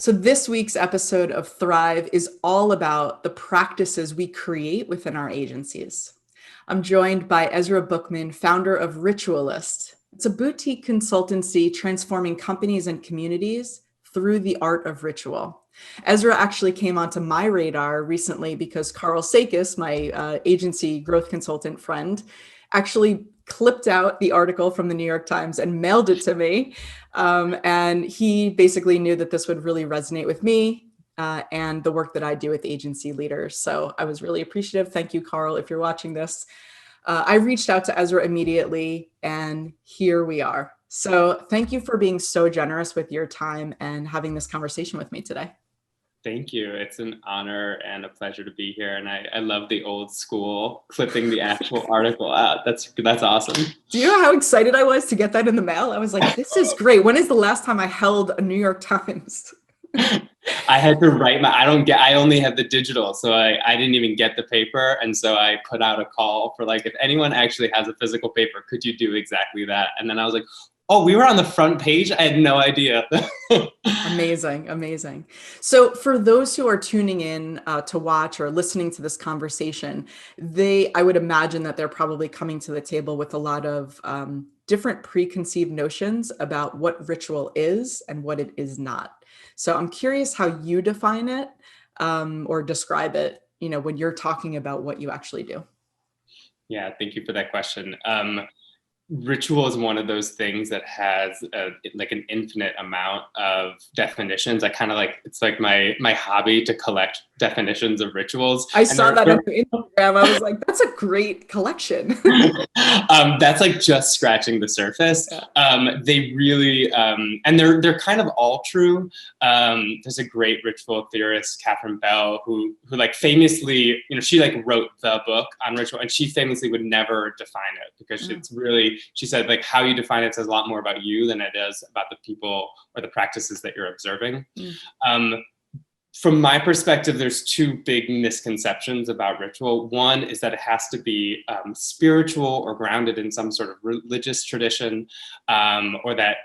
So this week's episode of Thrive is all about the practices we create within our agencies. I'm joined by Ezra Bookman, founder of Ritualist. It's a boutique consultancy transforming companies and communities through the art of ritual. Ezra actually came onto my radar recently because Carl Sakis, my agency growth consultant friend, actually clipped out the article from the New York Times and mailed it to me. And he basically knew that this would really resonate with me and the work that I do with agency leaders. So I was really appreciative. Thank you, Carl, if you're watching this. I reached out to Ezra immediately, and here we are. So thank you for being so generous with your time and having this conversation with me today. Thank you. It's an honor and a pleasure to be here. And I love the old school clipping the actual article out. That's awesome. Do you know how excited I was to get that in the mail? I was like, this is great. When is the last time I held a New York Times? I had to write I only have the digital, so I didn't even get the paper. And so I put out a call for if anyone actually has a physical paper, could you do exactly that? And then I was like, oh, we were on the front page? I had no idea. Amazing, amazing. So for those who are tuning in to watch or listening to this conversation, I would imagine that they're probably coming to the table with a lot of different preconceived notions about what ritual is and what it is not. So I'm curious how you define it or describe it, when you're talking about what you actually do. Yeah, thank you for that question. Ritual is one of those things that has an infinite amount of definitions. I kind of it's like my hobby to collect definitions of rituals. I saw that on Instagram. I was like, that's a great collection. That's just scratching the surface. Yeah. They really, and they're kind of all true. There's a great ritual theorist, Catherine Bell, who famously, she wrote the book on ritual, and she famously would never define it because it's really, she said, how you define it says a lot more about you than it is about the people or the practices that you're observing. From my perspective, there's two big misconceptions about ritual. One is that it has to be spiritual or grounded in some sort of religious tradition, or that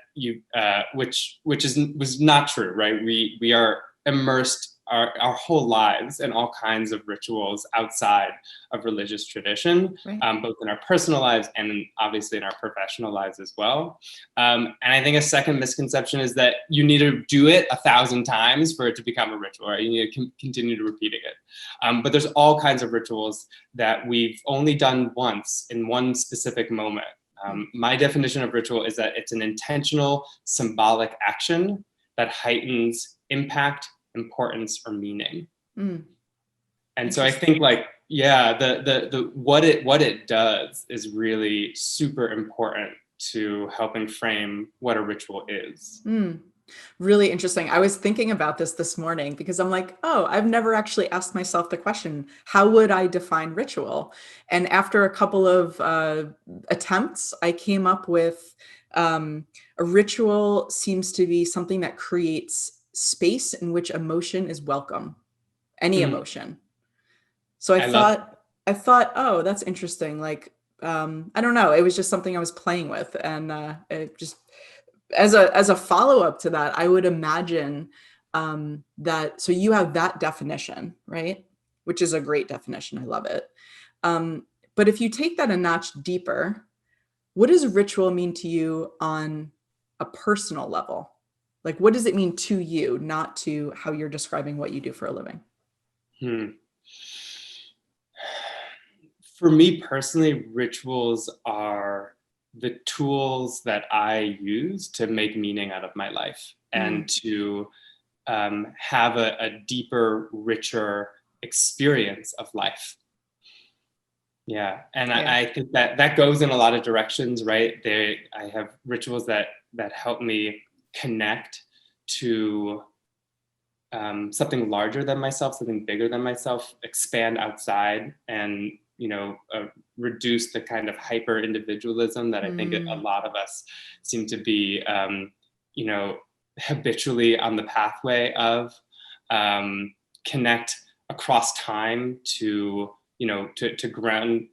which was not true, right? We are immersed our whole lives in all kinds of rituals outside of religious tradition, right. Both in our personal lives and obviously in our professional lives as well. And I think a second misconception is that you need to do it 1,000 times for it to become a ritual, right? You need to continue to repeating it. But there's all kinds of rituals that we've only done once in one specific moment. My definition of ritual is that it's an intentional, symbolic action that heightens impact, importance, or meaning. And so I think the what it does is really super important to helping frame what a ritual is. Really interesting. I was thinking about this morning because I'm like, oh, I've never actually asked myself the question, how would I define ritual? And after a couple of attempts, I came up with a ritual seems to be something that creates space in which emotion is welcome, any emotion. So I thought, oh, that's interesting. I don't know. It was just something I was playing with. And it just, as a follow-up to that, I would imagine that, so you have that definition, right? Which is a great definition. I love it. But if you take that a notch deeper, what does ritual mean to you on a personal level? What does it mean to you, not to how you're describing what you do for a living? For me personally, rituals are the tools that I use to make meaning out of my life and to have a deeper, richer experience of life. Yeah, and yeah. I think that goes in a lot of directions, right? I have rituals that help me connect to something larger than myself, something bigger than myself, expand outside, and reduce the kind of hyper individualism that I think a lot of us seem to be habitually on the pathway of. Connect across time to ground,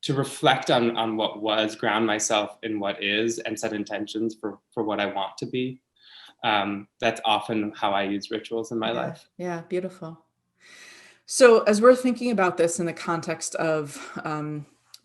to reflect on what was, ground myself in what is, and set intentions for what I want to be. That's often how I use rituals in my Yeah. life. Yeah. Beautiful. So, as we're thinking about this in the context of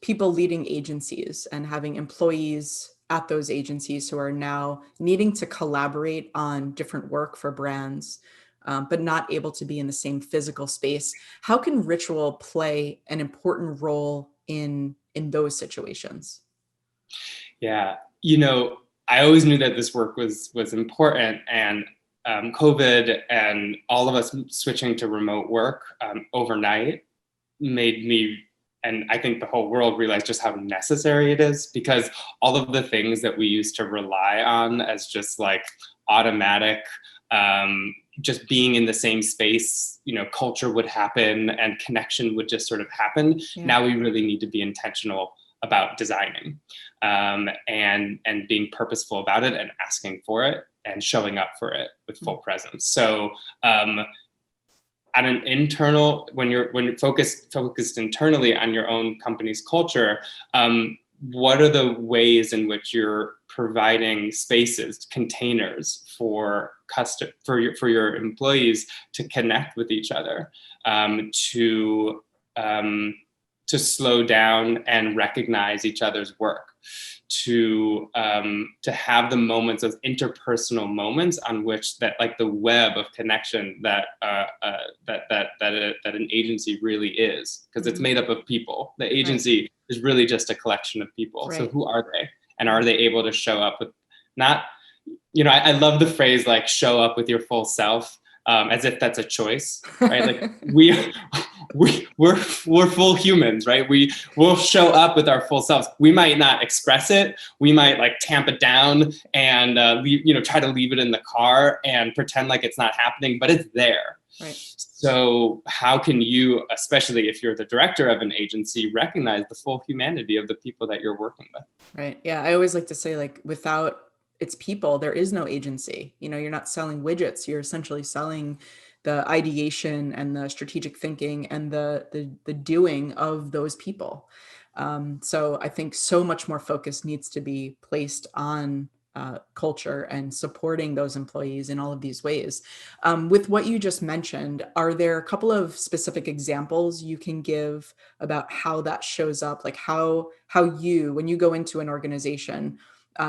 people leading agencies and having employees at those agencies who are now needing to collaborate on different work for brands, but not able to be in the same physical space, how can ritual play an important role in those situations? Yeah, I always knew that this work was important, and COVID and all of us switching to remote work overnight made me, and I think the whole world, realize just how necessary it is, because all of the things that we used to rely on as just like automatic, just being in the same space, culture would happen and connection would just sort of happen. Yeah. Now we really need to be intentional about designing, and being purposeful about it and asking for it and showing up for it with full presence. So at an internal, when you're focused internally on your own company's culture, what are the ways in which you're providing spaces, containers for your employees to connect with each other, to slow down and recognize each other's work, to have the moments of interpersonal moments on which that, like, the web of connection that an agency really is, because it's made up of people. The agency is really just a collection of people. So who are they, and are they able to show up with, not, I love the phrase like show up with your full self, as if that's a choice, right? Like we're full humans, right? We will show up with our full selves. We might not express it. We might like tamp it down and try to leave it in the car and pretend like it's not happening, but it's there. Right. So how can you, especially if you're the director of an agency, recognize the full humanity of the people that you're working with? Right. Yeah. I always like to say, like, without its people, there is no agency. You're not selling widgets. You're essentially selling the ideation and the strategic thinking and the doing of those people. So I think so much more focus needs to be placed on culture and supporting those employees in all of these ways. With what you just mentioned, are there a couple of specific examples you can give about how that shows up? Like how you, when you go into an organization,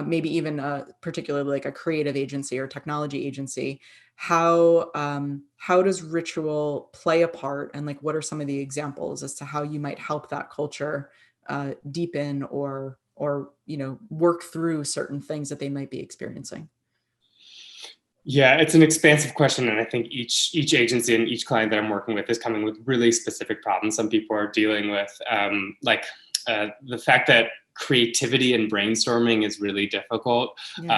maybe even particularly like a creative agency or technology agency, how does ritual play a part, and like what are some of the examples as to how you might help that culture deepen or work through certain things that they might be experiencing? Yeah, it's an expansive question, and I think each agency and each client that I'm working with is coming with really specific problems. Some people are dealing with the fact that creativity and brainstorming is really difficult, in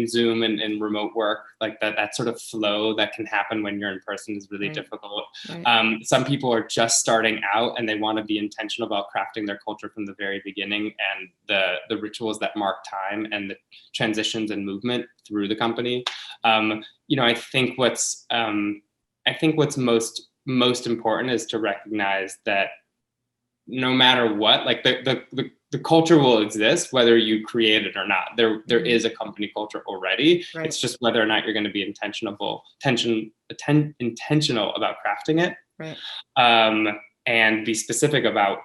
Zoom and in remote work. Like that sort of flow that can happen when you're in person is really difficult. Some people are just starting out and they want to be intentional about crafting their culture from the very beginning, and the rituals that mark time and the transitions and movement through the company. I think what's most important is to recognize that no matter what, like the culture will exist whether you create it or not. There is a company culture already. It's just whether or not you're going to be intentional about crafting it, and be specific about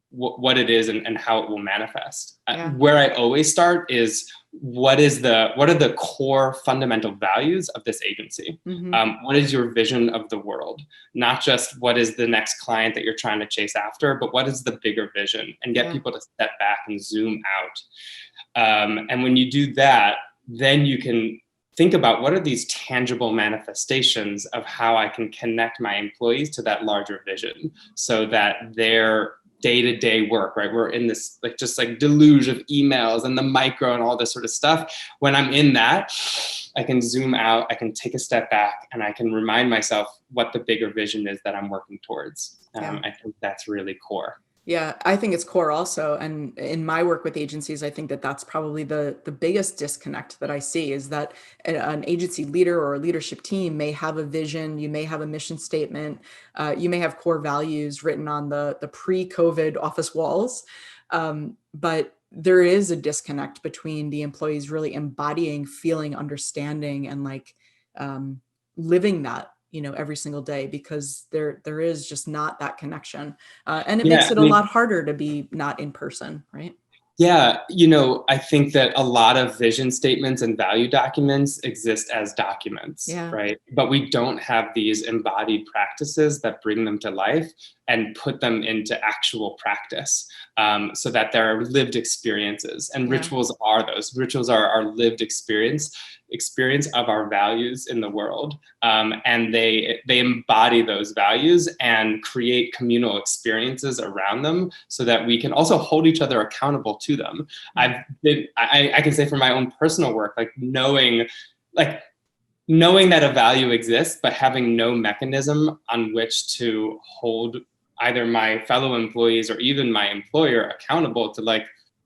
what it is and how it will manifest. Where I always start is what are the core fundamental values of this agency? What is your vision of the world? Not just what is the next client that you're trying to chase after, but what is the bigger vision, and get people to step back and zoom out. And when you do that, then you can think about what are these tangible manifestations of how I can connect my employees to that larger vision, so that their day-to-day work, right? We're in this just deluge of emails and the micro and all this sort of stuff. When I'm in that, I can zoom out, I can take a step back, and I can remind myself what the bigger vision is that I'm working towards. I think that's really core. Yeah, I think it's core also. And in my work with agencies, I think that that's probably the biggest disconnect that I see, is that an agency leader or a leadership team may have a vision, you may have a mission statement, you may have core values written on the pre-COVID office walls, but there is a disconnect between the employees really embodying, feeling, understanding, and like living that, every single day, because there is just not that connection. And it makes Yeah, it I a mean, lot harder to be not in person, right? yeah, I think that a lot of vision statements and value documents exist as documents, Yeah. right? But we don't have these embodied practices that bring them to life and put them into actual practice, so that there are lived experiences. And Yeah. rituals are those. Rituals are our lived experience of our values in the world, and they embody those values and create communal experiences around them, so that we can also hold each other accountable to them. I can say from my own personal work, like knowing that a value exists, but having no mechanism on which to hold either my fellow employees or even my employer accountable to, like,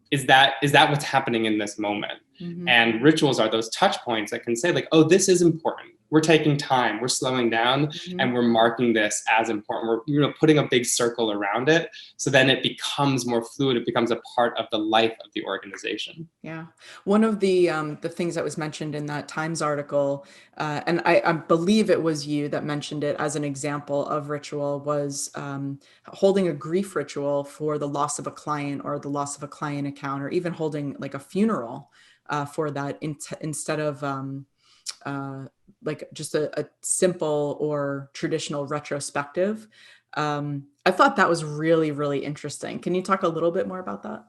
is that what's happening in this moment? Mm-hmm. And rituals are those touch points that can say, like, oh, this is important. We're taking time, we're slowing down, Mm-hmm. and we're marking this as important. We're putting a big circle around it. So then it becomes more fluid. It becomes a part of the life of the organization. Yeah. One of the things that was mentioned in that Times article, and I believe it was you that mentioned it as an example of ritual, was holding a grief ritual for the loss of a client or the loss of a client account, or even holding like a funeral for that instead of like just a simple or traditional retrospective. I thought that was really, really interesting. Can you talk a little bit more about that?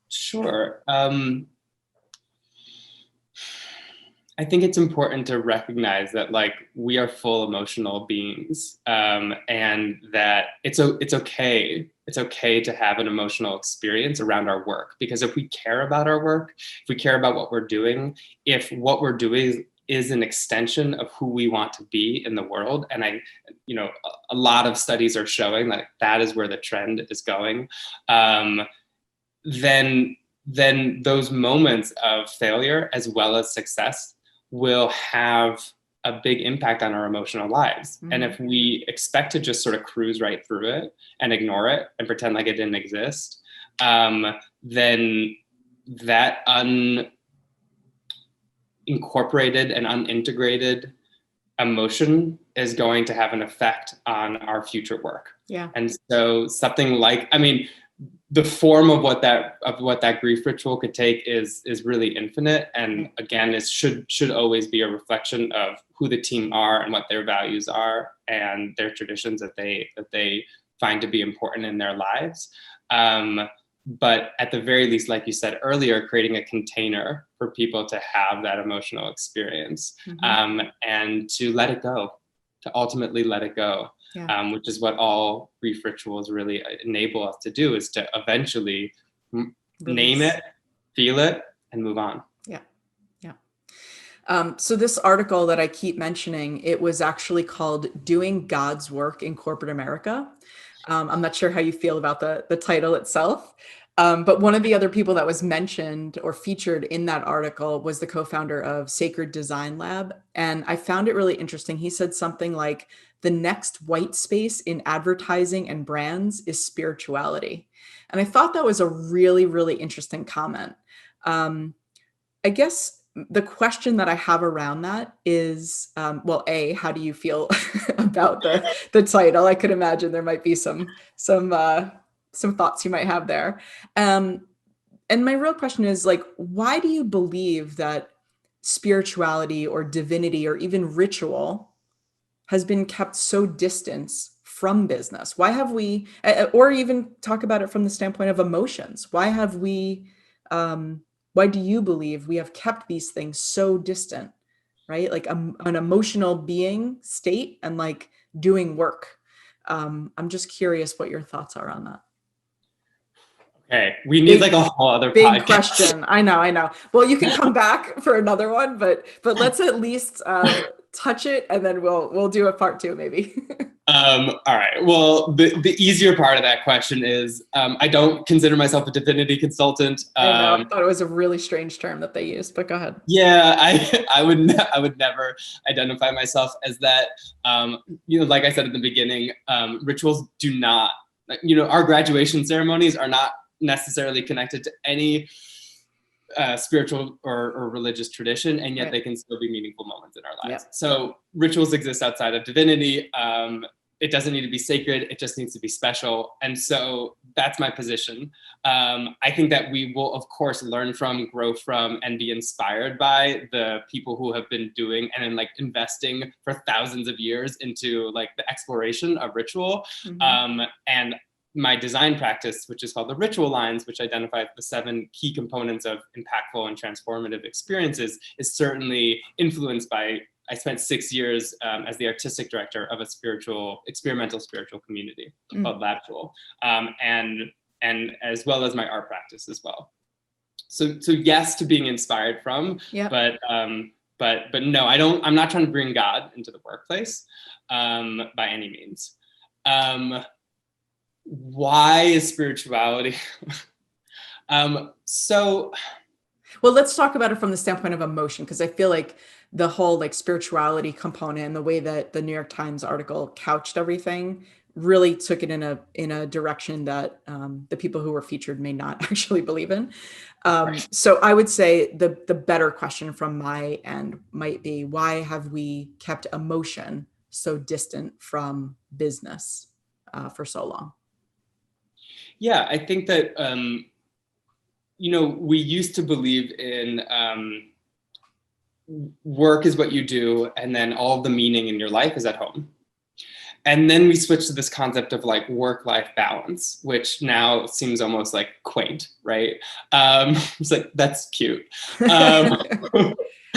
Sure. I think it's important to recognize that, like, we are full emotional beings, and that it's okay. It's okay to have an emotional experience around our work, because if we care about our work, if we care about what we're doing, if what we're doing is an extension of who we want to be in the world, and a lot of studies are showing that that is where the trend is going, then those moments of failure as well as success will have a big impact on our emotional lives. Mm-hmm. And if we expect to just sort of cruise right through it and ignore it and pretend like it didn't exist, then that unincorporated and unintegrated emotion is going to have an effect on our future work. Yeah. And so something like, the form of what that grief ritual could take is really infinite, and again, it should always be a reflection of who the team are and what their values are and their traditions that they find to be important in their lives. But at the very least, like you said earlier, creating a container for people to have that emotional experience, and to let it go, to ultimately let it go. Yeah. Which is what all grief rituals really enable us to do, is to eventually name it, feel it, and move on. Yeah. Yeah. So this article that I keep mentioning, it was actually called "Doing God's Work in Corporate America." I'm not sure how you feel about the title itself. But one of the other people that was mentioned or featured in that article was the co-founder of Sacred Design Lab. And I found it really interesting. He said something like, the next white space in advertising and brands is spirituality. And I thought that was a really, really interesting comment. I guess the question that I have around that is, well, A, how do you feel about the title? I could imagine there might be some thoughts you might have there. And my real question is, like, why do you believe that spirituality or divinity or even ritual has been kept so distant from business? Why have we, or even talk about it from the standpoint of emotions, why have we, why do you believe we have kept these things so distant, right? Like an emotional being state and like doing work. I'm just curious what your thoughts are on that. Okay, we need like a whole other Big podcast. question. I know. Well, you can come back for another one, but let's at least touch it, and then we'll do a part 2 maybe. All right. Well, the easier part of that question is, I don't consider myself a divinity consultant. I know. I thought it was a really strange term that they used, but go ahead. Yeah, I would never identify myself as that. Like I said at the beginning, rituals do not, our graduation ceremonies are not necessarily connected to any spiritual or religious tradition, and yet Right. they can still be meaningful moments in our lives. Yep. So rituals exist outside of divinity. It doesn't need to be sacred. It just needs to be special. And so that's my position. I think that we will, of course, learn from, grow from, and be inspired by the people who have been doing and then like investing for thousands of years into like the exploration of ritual. And my design practice, which is called the Ritual Lines, which identifies the 7 key components of impactful and transformative experiences, is certainly influenced by, I spent 6 years as the artistic director of a experimental spiritual community called Labtual, and as well as my art practice as well. So yes to being inspired from, but no, I'm not trying to bring God into the workplace by any means. Why is spirituality? Well, let's talk about it from the standpoint of emotion, because I feel like the whole like spirituality component and the way that the New York Times article couched everything really took it in a direction that the people who were featured may not actually believe in. So I would say the better question from my end might be, why have we kept emotion so distant from business for so long? Yeah, I think that, we used to believe in work is what you do, and then all of the meaning in your life is at home. And then we switched to this concept of like work-life balance, which now seems almost like quaint, right? It's like, that's cute.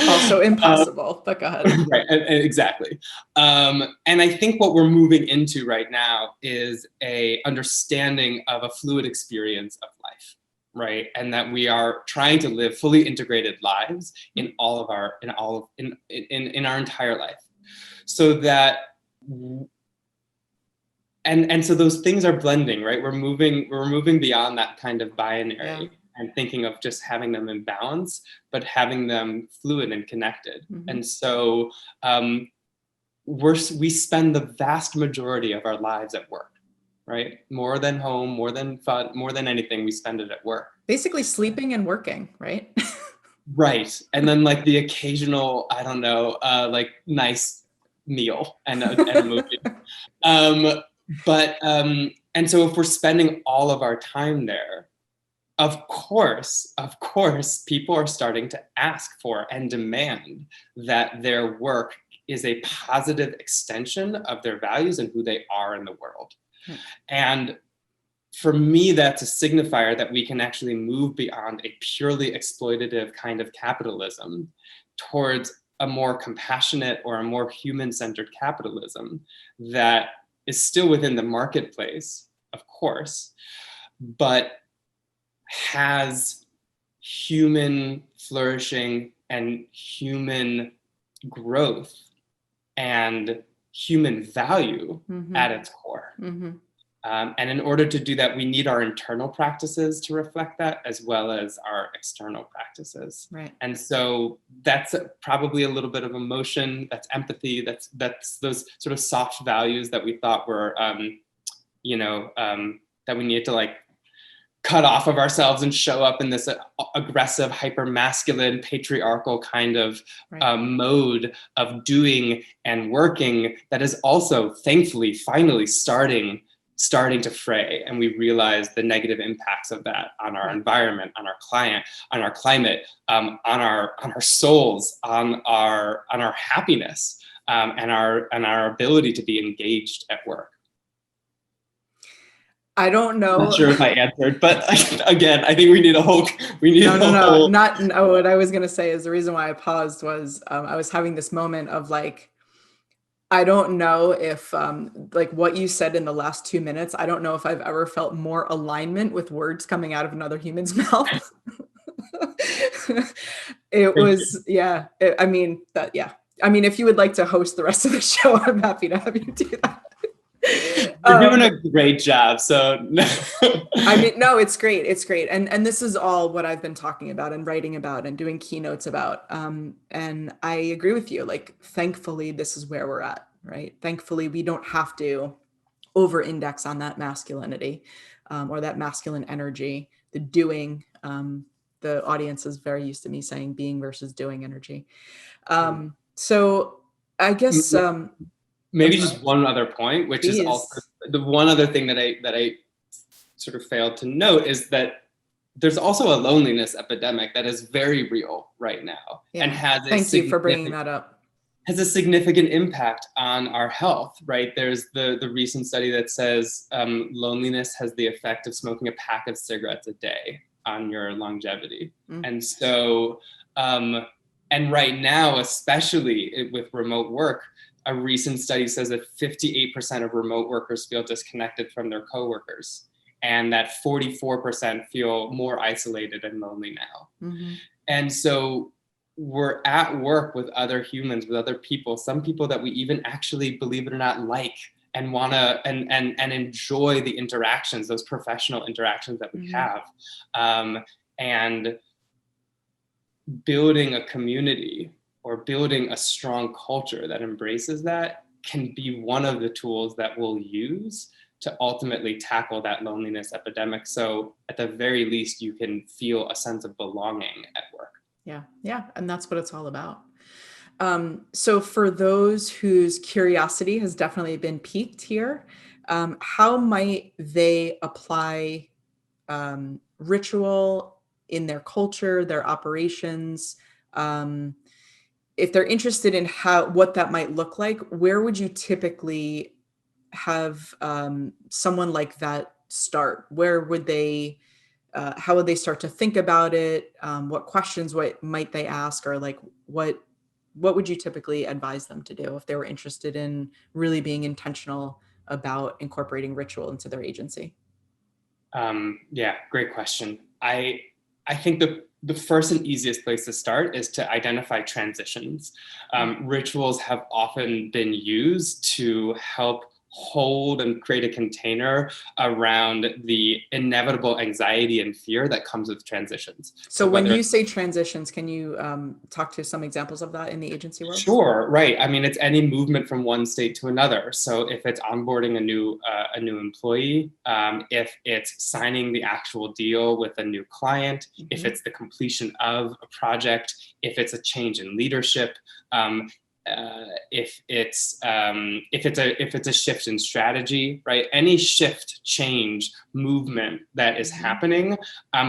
Also impossible, but go ahead. Right, exactly. And I think what we're moving into right now is a understanding of a fluid experience of life, right? And that we are trying to live fully integrated lives in all of our, in our entire life, so that. And so those things are blending, right? We're moving beyond that kind of binary and thinking of just having them in balance, but having them fluid and connected. And so we spend the vast majority of our lives at work, right? More than home, more than fun, more than anything, we spend it at work. Basically sleeping and working, right? Right. And then like the occasional, I don't know, like nice meal and a movie. And so if we're spending all of our time there, of course, people are starting to ask for and demand that their work is a positive extension of their values and who they are in the world. And for me, that's a signifier that we can actually move beyond a purely exploitative kind of capitalism towards a more compassionate or a more human-centered capitalism that is still within the marketplace, of course, but has human flourishing and human growth and human value at its core. And in order to do that, we need our internal practices to reflect that, as well as our external practices. Right. And so that's probably a little bit of emotion, that's empathy, that's those sort of soft values that we thought were, that we needed to like cut off of ourselves and show up in this aggressive, hyper-masculine, patriarchal kind of mode of doing and working that is also, thankfully, finally starting to fray, and we realize the negative impacts of that on our environment, on our client, on our climate, on our souls, on our happiness, and our ability to be engaged at work. I don't know. I'm not sure if I answered, but again, I think we need a whole. No. What I was gonna say is the reason why I paused was I was having this moment of like, I don't know if like what you said in the last 2 minutes, I don't know if I've ever felt more alignment with words coming out of another human's mouth. It was, I mean, if you would like to host the rest of the show, I'm happy to have you do that. You're doing a great job. So I mean, no, it's great. It's great. And this is all what I've been talking about and writing about and doing keynotes about. And I agree with you. Like, thankfully, this is where we're at, right? Thankfully, we don't have to over index on that masculinity, or that masculine energy, the doing. The audience is very used to me saying being versus doing energy. So I guess, I'm Maybe sorry, just one other point, which is also please. the one other thing that I sort of failed to note, is that there's also a loneliness epidemic that is very real right now, and Yeah. Thank you for bringing that up. has a significant impact on our health, right? There's the recent study that says loneliness has the effect of smoking a pack of cigarettes a day on your longevity. And so, and right now, especially with remote work, a recent study says that 58% of remote workers feel disconnected from their coworkers, and that 44% feel more isolated and lonely now. And so we're at work with other humans, with other people, some people that we even actually, believe it or not, like and want to and enjoy the interactions, those professional interactions that we have. And building a community or building a strong culture that embraces that can be one of the tools that we'll use to ultimately tackle that loneliness epidemic. So at the very least, you can feel a sense of belonging at work. Yeah. Yeah. And that's what it's all about. So for those whose curiosity has definitely been piqued here, how might they apply ritual in their culture, their operations? If they're interested in what that might look like, where would you typically have someone like that start? Where would they, how would they start to think about it? What questions, what might they ask? Or like, what would you typically advise them to do if they were interested in really being intentional about incorporating ritual into their agency? Yeah, great question. I think the first and easiest place to start is to identify transitions. Rituals have often been used to help hold and create a container around the inevitable anxiety and fear that comes with transitions. So when you say transitions, can you talk to some examples of that in the agency world? Sure, right. I mean, it's any movement from one state to another. So if it's onboarding a new employee, if it's signing the actual deal with a new client, if it's the completion of a project, if it's a change in leadership, if it's a shift in strategy, right? Any shift, change, movement that is happening,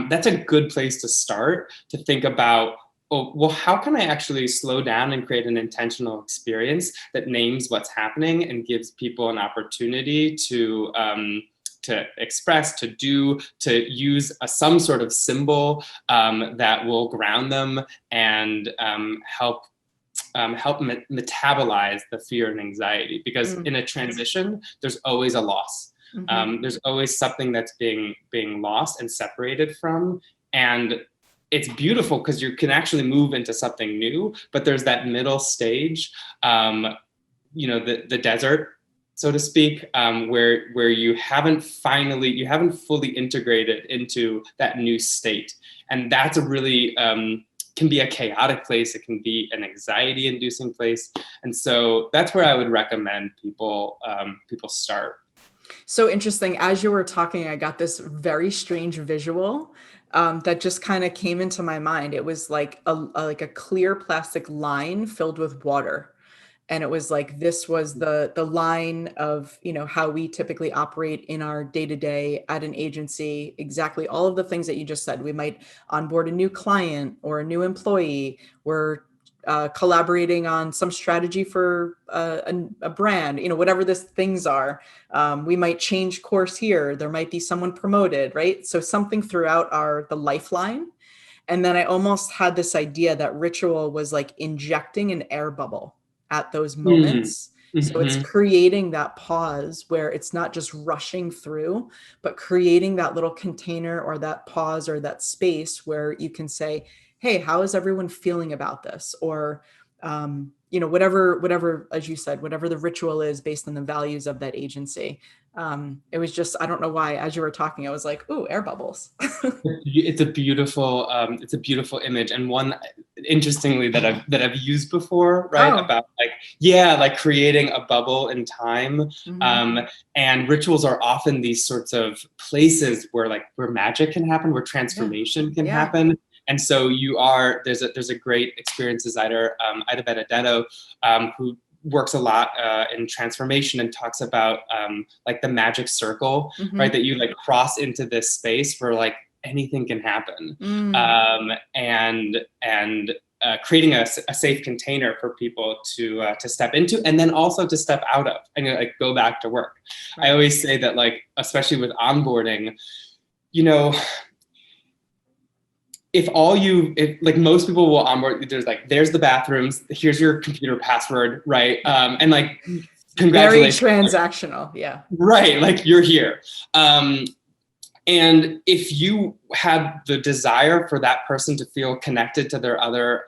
that's a good place to start to think about, oh, well, how can I actually slow down and create an intentional experience that names what's happening and gives people an opportunity to express, to do, to use some sort of symbol that will ground them and help metabolize the fear and anxiety. Because in a transition, there's always a loss. There's always something that's being lost and separated from. And it's beautiful because you can actually move into something new, but there's that middle stage, the desert, so to speak, where you haven't fully integrated into that new state. And that's a really, can be a chaotic place. It can be an anxiety inducing place. And so that's where I would recommend people start. So interesting. As you were talking, I got this very strange visual that just kind of came into my mind. It was like a clear plastic line filled with water. And it was like, this was the line of, how we typically operate in our day-to-day at an agency. Exactly all of the things that you just said. We might onboard a new client or a new employee. We're collaborating on some strategy for a brand, whatever these things are. We might change course here. There might be someone promoted, right? So something throughout the lifeline. And then I almost had this idea that ritual was like injecting an air bubble at those moments. So it's creating that pause where it's not just rushing through, but creating that little container or that pause or that space where you can say, hey, how is everyone feeling about this? Or whatever, as you said, whatever the ritual is based on the values of that agency. It was just, I don't know why, as you were talking, I was like, ooh, air bubbles. It's a beautiful image, and one, interestingly, that I've used before, right? Oh. About like, yeah, like creating a bubble in time. Mm-hmm. And rituals are often these sorts of places where magic can happen, where Yeah. transformation can Yeah. happen. And so there's a great experience designer, Ida Benedetto, who works a lot in transformation and talks about like the magic circle, Mm-hmm. right? That you like cross into this space where like anything can happen, and creating a safe container for people to step into, and then also to step out of, and like go back to work. Right. I always say that, like, especially with onboarding, you know, if like most people will onboard, there's the bathrooms, here's your computer password, right? And like, congratulations. Very transactional, yeah. Right, like you're here. And if you have the desire for that person to feel connected to their other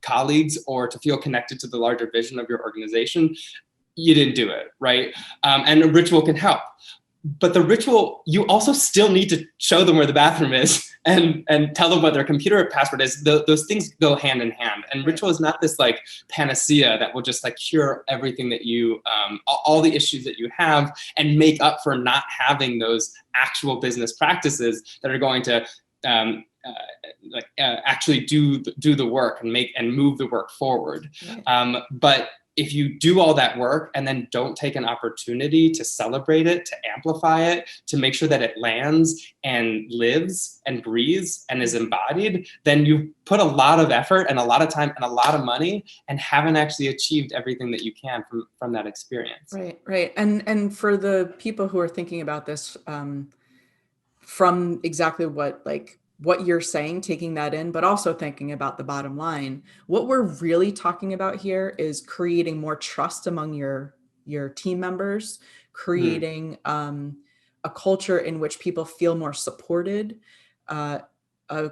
colleagues, or to feel connected to the larger vision of your organization, you didn't do it, right? And a ritual can help. But the ritual, you also still need to show them where the bathroom is and tell them what their computer password is. Those things go hand in hand. And ritual is not this like panacea that will just like cure everything that you, all the issues that you have, and make up for not having those actual business practices that are going to actually do the work and move the work forward. Right. But if you do all that work and then don't take an opportunity to celebrate it, to amplify it, to make sure that it lands and lives and breathes and is embodied, then you put a lot of effort and a lot of time and a lot of money and haven't actually achieved everything that you can from that experience. Right. And for the people who are thinking about this, from exactly what you're saying, taking that in, but also thinking about the bottom line, what we're really talking about here is creating more trust among your team members, creating a culture in which people feel more supported, a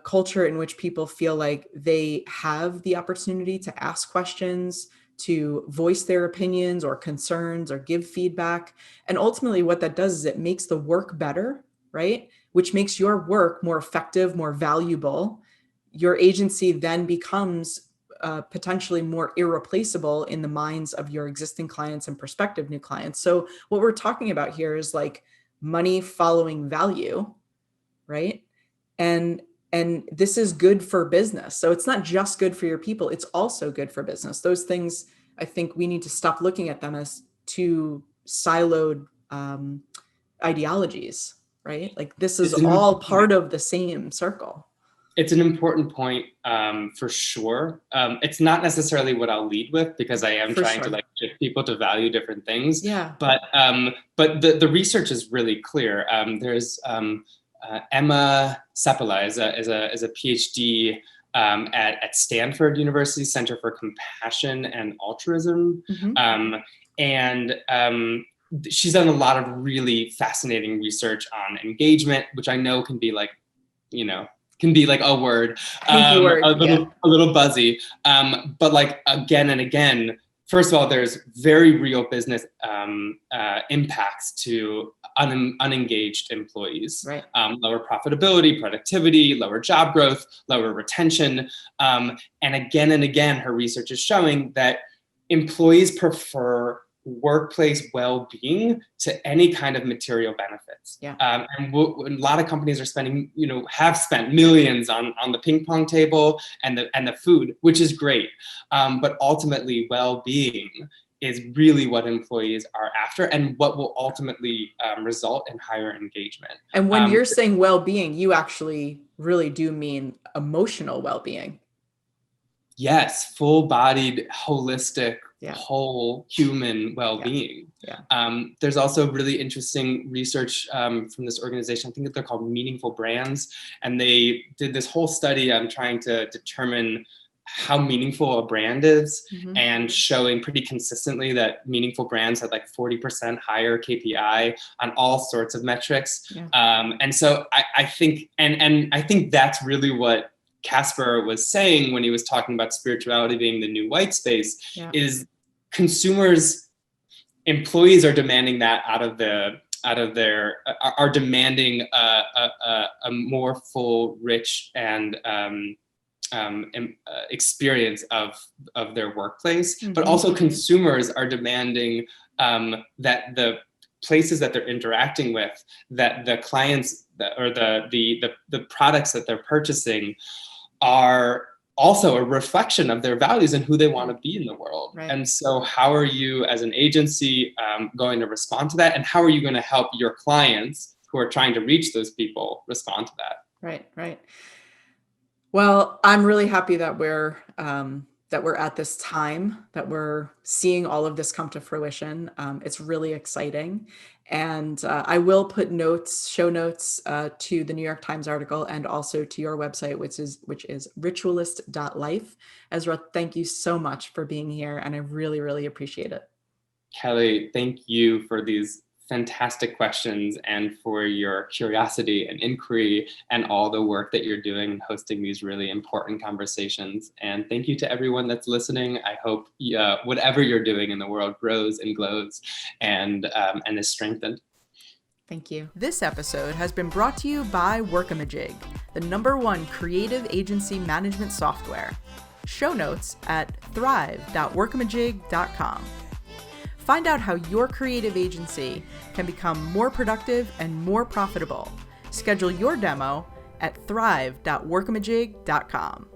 culture in which people feel like they have the opportunity to ask questions, to voice their opinions or concerns or give feedback. And ultimately what that does is it makes the work better, right? Which makes your work more effective, more valuable. Your agency then becomes potentially more irreplaceable in the minds of your existing clients and prospective new clients. So what we're talking about here is like money following value, right? And this is good for business. So it's not just good for your people, it's also good for business. Those things, I think we need to stop looking at them as two siloed ideologies, right? Like this is all part of the same circle. It's an important point, for sure. It's not necessarily what I'll lead with, because I am trying to like shift people to value different things. Yeah. But the research is really clear. There's Emma Seppala is a PhD at Stanford University Center for Compassion and Altruism, and she's done a lot of really fascinating research on engagement, which I know can be like, can be like a word, a little buzzy, but like again and again, first of all, there's very real business impacts to unengaged employees, right? Lower profitability, productivity, lower job growth, lower retention, and again, her research is showing that employees prefer workplace well-being to any kind of material benefits. Yeah. And a lot of companies are spending, have spent millions on the ping pong table and the food, which is great. But ultimately, well-being is really what employees are after, and what will ultimately result in higher engagement. And when you're saying well-being, you actually really do mean emotional well-being. Yes, full-bodied, holistic, whole human well-being. There's also really interesting research from this organization. I think that they're called Meaningful Brands, and they did this whole study on trying to determine how meaningful a brand is, and showing pretty consistently that meaningful brands had like 40% higher KPI on all sorts of metrics. And so I think, and I think that's really what Casper was saying when he was talking about spirituality being the new white space, is employees are demanding that are demanding a more full, rich, and experience of their workplace, but also consumers are demanding that the places that they're interacting with, that the clients or the products that they're purchasing are also a reflection of their values and who they want to be in the world. Right. And so how are you as an agency going to respond to that? And how are you going to help your clients who are trying to reach those people respond to that? Right. Well, I'm really happy that we're at this time, that we're seeing all of this come to fruition. It's really exciting. And I will put show notes to the New York Times article and also to your website, which is ritualist.life. Ezra, thank you so much for being here. And I really, really appreciate it. Kelly, thank you for these fantastic questions and for your curiosity and inquiry and all the work that you're doing hosting these really important conversations. And thank you to everyone that's listening. I hope whatever you're doing in the world grows and glows and is strengthened. Thank you. This episode has been brought to you by Workamajig, the #1 creative agency management software. Show notes at thrive.workamajig.com. Find out how your creative agency can become more productive and more profitable. Schedule your demo at thrive.workamajig.com.